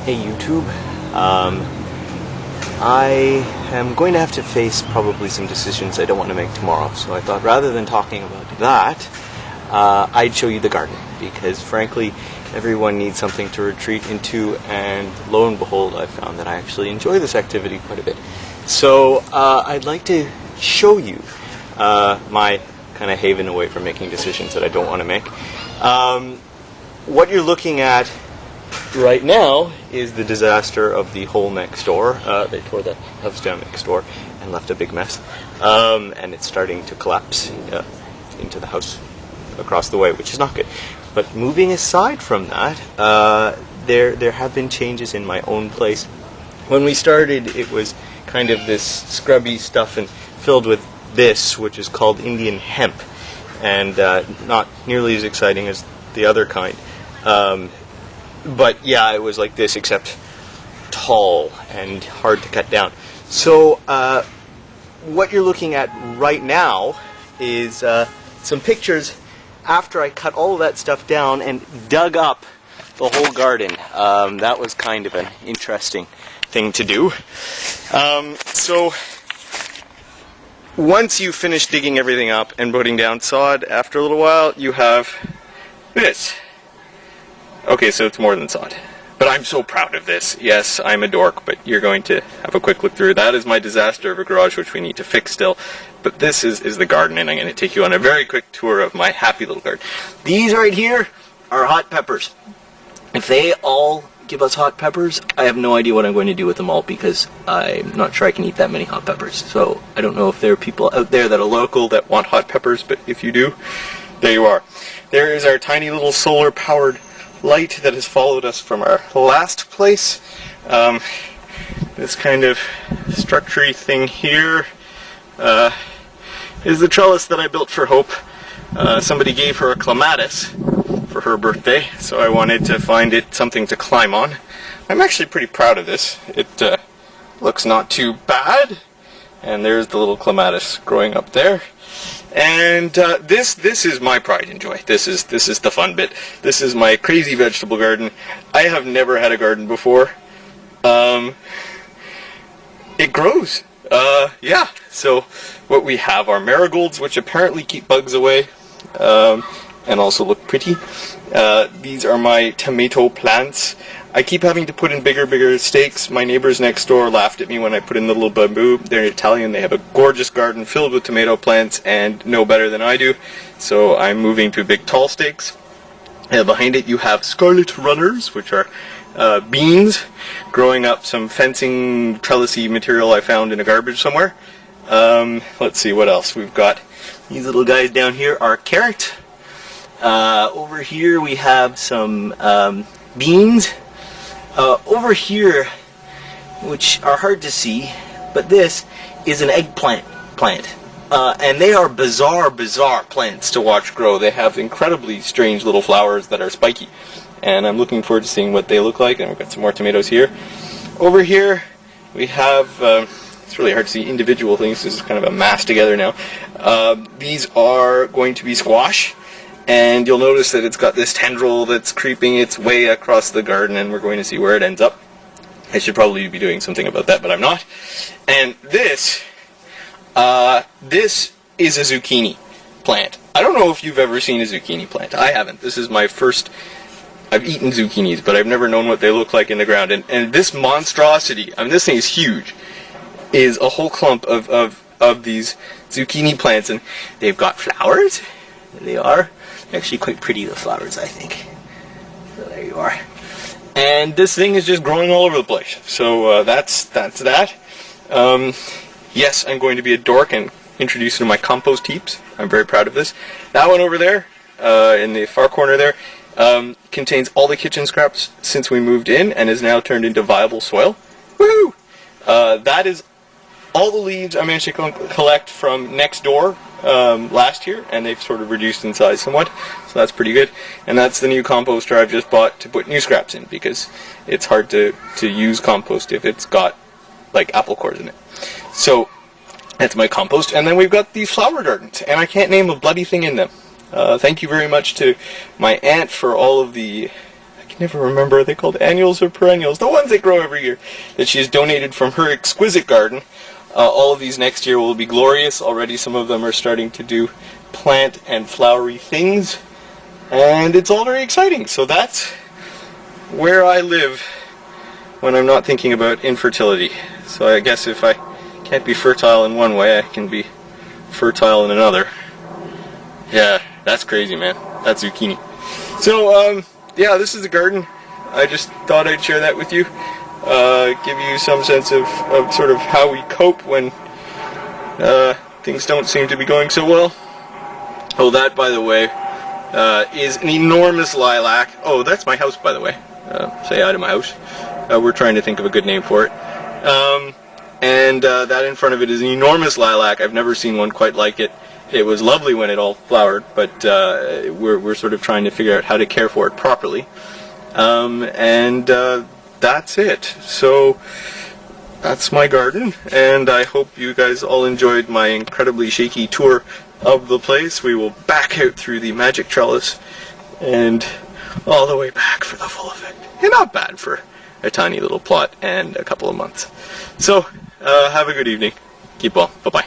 Hey YouTube, I am going to have to face probably some decisions I don't want to make tomorrow, so I thought rather than talking about that, I'd show you the garden, because frankly everyone needs something to retreat into, and lo and behold I found that I actually enjoy this activity quite a bit. So I'd like to show you my kind of haven away from making decisions that I don't want to make. What you're looking at right now is the disaster of the hole next door. They tore the house down next door and left a big mess. And it's starting to collapse into the house across the way, which is not good. But moving aside from that, there have been changes in my own place. When we started, it was kind of this scrubby stuff and filled with this, which is called Indian hemp, and not nearly as exciting as the other kind. But yeah, it was like this, except tall and hard to cut down. So what you're looking at right now is some pictures after I cut all of that stuff down and dug up the whole garden. That was kind of an interesting thing to do. So once you finish digging everything up and putting down sod, after a little while you have this. Okay, so it's more than sod. But I'm so proud of this. Yes, I'm a dork, but you're going to have a quick look through. That is my disaster of a garage, which we need to fix still. But this is the garden, and I'm going to take you on a very quick tour of my happy little garden. These right here are hot peppers. If they all give us hot peppers, I have no idea what I'm going to do with them all, because I'm not sure I can eat that many hot peppers. So I don't know if there are people out there that are local that want hot peppers, but if you do, there you are. There is our tiny little solar-powered light that has followed us from our last place. This kind of structure-y thing here is the trellis that I built for Hope. Somebody gave her a clematis for her birthday, so I wanted to find it something to climb on. I'm actually pretty proud of this. It looks not too bad, and there's the little clematis growing up there. And this is my pride and joy. This is the fun bit. This is my crazy vegetable garden. I have never had a garden before. It grows. Yeah. So what we have are marigolds, which apparently keep bugs away, and also look pretty. These are my tomato plants. I keep having to put in bigger stakes. My neighbors next door laughed at me when I put in the little bamboo. They're Italian. They have a gorgeous garden filled with tomato plants and know better than I do. So I'm moving to big tall stakes. Behind it you have scarlet runners, which are beans growing up some fencing trellisy material I found in a garbage somewhere. Let's see what else. We've got these little guys down here are carrot. Over here we have some beans. Over here, which are hard to see, but this is an eggplant plant. And they are bizarre plants to watch grow. They have incredibly strange little flowers that are spiky. And I'm looking forward to seeing what they look like. And we've got some more tomatoes here. Over here, we have, it's really hard to see individual things. This is kind of a mass together now. These are going to be squash. And you'll notice that it's got this tendril that's creeping its way across the garden, and we're going to see where it ends up. I should probably be doing something about that, but I'm not. And this is a zucchini plant. I don't know if you've ever seen a zucchini plant. I haven't. This is my first. I've eaten zucchinis, but I've never known what they look like in the ground. And this monstrosity, I mean, this thing is huge, is a whole clump of these zucchini plants, and they've got flowers. They are actually quite pretty, the flowers, I think. So there you are. And this thing is just growing all over the place. So that's that. Yes, I'm going to be a dork and introduce you to my compost heaps. I'm very proud of this. That one over there, in the far corner there, contains all the kitchen scraps since we moved in and is now turned into viable soil. Woohoo! That is all the leaves I managed to collect from next door last year, and they've sort of reduced in size somewhat, so that's pretty good. And that's the new composter I've just bought to put new scraps in, because it's hard to use compost if it's got like apple cores in it. So that's my compost. And then we've got these flower gardens, and I can't name a bloody thing in them. Thank you very much to my aunt for all of the can never remember, are they called annuals or perennials? The ones that grow every year, that she has donated from her exquisite garden. All of these next year will be glorious. Already some of them are starting to do plant and flowery things, and it's all very exciting. So that's where I live when I'm not thinking about infertility. So I guess if I can't be fertile in one way, I can be fertile in another. Yeah, that's crazy, man. That's zucchini. So, yeah, this is the garden. I just thought I'd share that with you. Give you some sense of sort of how we cope when things don't seem to be going so well. Oh, that, by the way, is an enormous lilac. Oh, that's my house, by the way. Say hi to my house. We're trying to think of a good name for it. And that in front of it is an enormous lilac. I've never seen one quite like it. It was lovely when it all flowered, but we're sort of trying to figure out how to care for it properly. That's it. So that's my garden, and I hope you guys all enjoyed my incredibly shaky tour of the place. We will back out through the magic trellis and all the way back for the full effect. And not bad for a tiny little plot and a couple of months. So have a good evening. Keep well. Bye-bye.